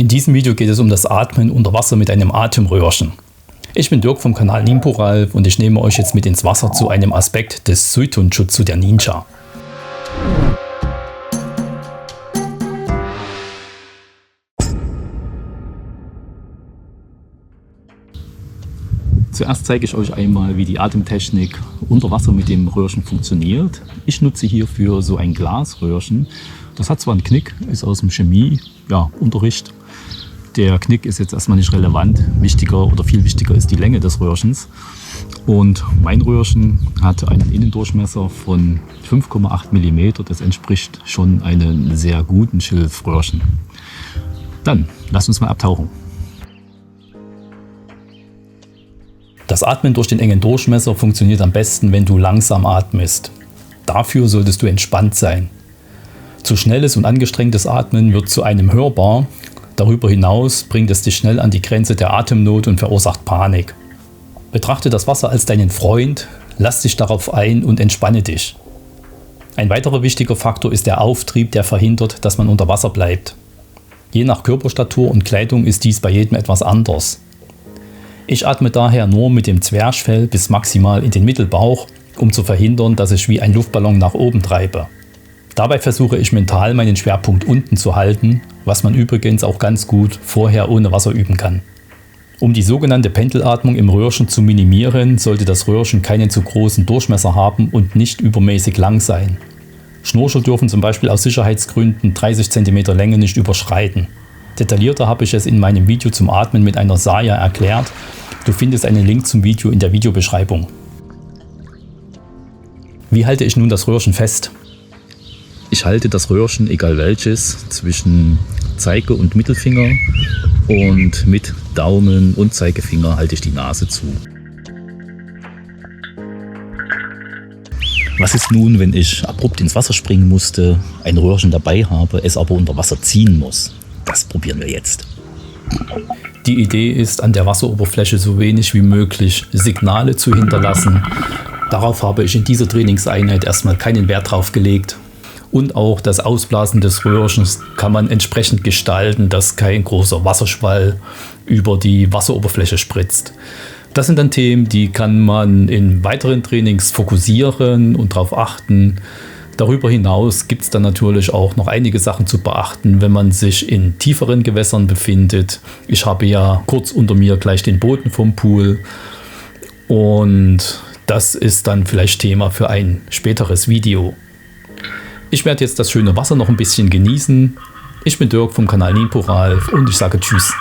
In diesem Video geht es um das Atmen unter Wasser mit einem Atemröhrchen. Ich bin Dirk vom Kanal Nimporalf und ich nehme euch jetzt mit ins Wasser zu einem Aspekt des Suiton-Jutsu der Ninja. Zuerst zeige ich euch einmal, wie die Atemtechnik unter Wasser mit dem Röhrchen funktioniert. Ich nutze hierfür so ein Glasröhrchen. Das hat zwar einen Knick, ist aus dem Chemie-Unterricht. Der Knick ist jetzt erstmal nicht relevant. Wichtiger oder viel wichtiger ist die Länge des Röhrchens. Und mein Röhrchen hat einen Innendurchmesser von 5,8 mm. Das entspricht schon einem sehr guten Schilfröhrchen. Dann lasst uns mal abtauchen. Das Atmen durch den engen Durchmesser funktioniert am besten, wenn du langsam atmest. Dafür solltest du entspannt sein. Zu schnelles und angestrengtes Atmen wird zu einem hörbar. Darüber hinaus bringt es dich schnell an die Grenze der Atemnot und verursacht Panik. Betrachte das Wasser als deinen Freund, lass dich darauf ein und entspanne dich. Ein weiterer wichtiger Faktor ist der Auftrieb, der verhindert, dass man unter Wasser bleibt. Je nach Körperstatur und Kleidung ist dies bei jedem etwas anders. Ich atme daher nur mit dem Zwerchfell bis maximal in den Mittelbauch, um zu verhindern, dass ich wie ein Luftballon nach oben treibe. Dabei versuche ich mental meinen Schwerpunkt unten zu halten, was man übrigens auch ganz gut vorher ohne Wasser üben kann. Um die sogenannte Pendelatmung im Röhrchen zu minimieren, sollte das Röhrchen keinen zu großen Durchmesser haben und nicht übermäßig lang sein. Schnorchel dürfen zum Beispiel aus Sicherheitsgründen 30 cm Länge nicht überschreiten. Detaillierter habe ich es in meinem Video zum Atmen mit einer Saya erklärt. Du findest einen Link zum Video in der Videobeschreibung. Wie halte ich nun das Röhrchen fest? Ich halte das Röhrchen, egal welches, zwischen Zeige und Mittelfinger und mit Daumen und Zeigefinger halte ich die Nase zu. Was ist nun, wenn ich abrupt ins Wasser springen musste, ein Röhrchen dabei habe, es aber unter Wasser ziehen muss? Das probieren wir jetzt. Die Idee ist, an der Wasseroberfläche so wenig wie möglich Signale zu hinterlassen. Darauf habe ich in dieser Trainingseinheit erstmal keinen Wert drauf gelegt. Und auch das Ausblasen des Röhrchens kann man entsprechend gestalten, dass kein großer Wasserschwall über die Wasseroberfläche spritzt. Das sind dann Themen, die kann man in weiteren Trainings fokussieren und darauf achten. Darüber hinaus gibt es dann natürlich auch noch einige Sachen zu beachten, wenn man sich in tieferen Gewässern befindet. Ich habe ja kurz unter mir gleich den Boden vom Pool und das ist dann vielleicht Thema für ein späteres Video. Ich werde jetzt das schöne Wasser noch ein bisschen genießen. Ich bin Dirk vom Kanal Nimporalf und ich sage Tschüss.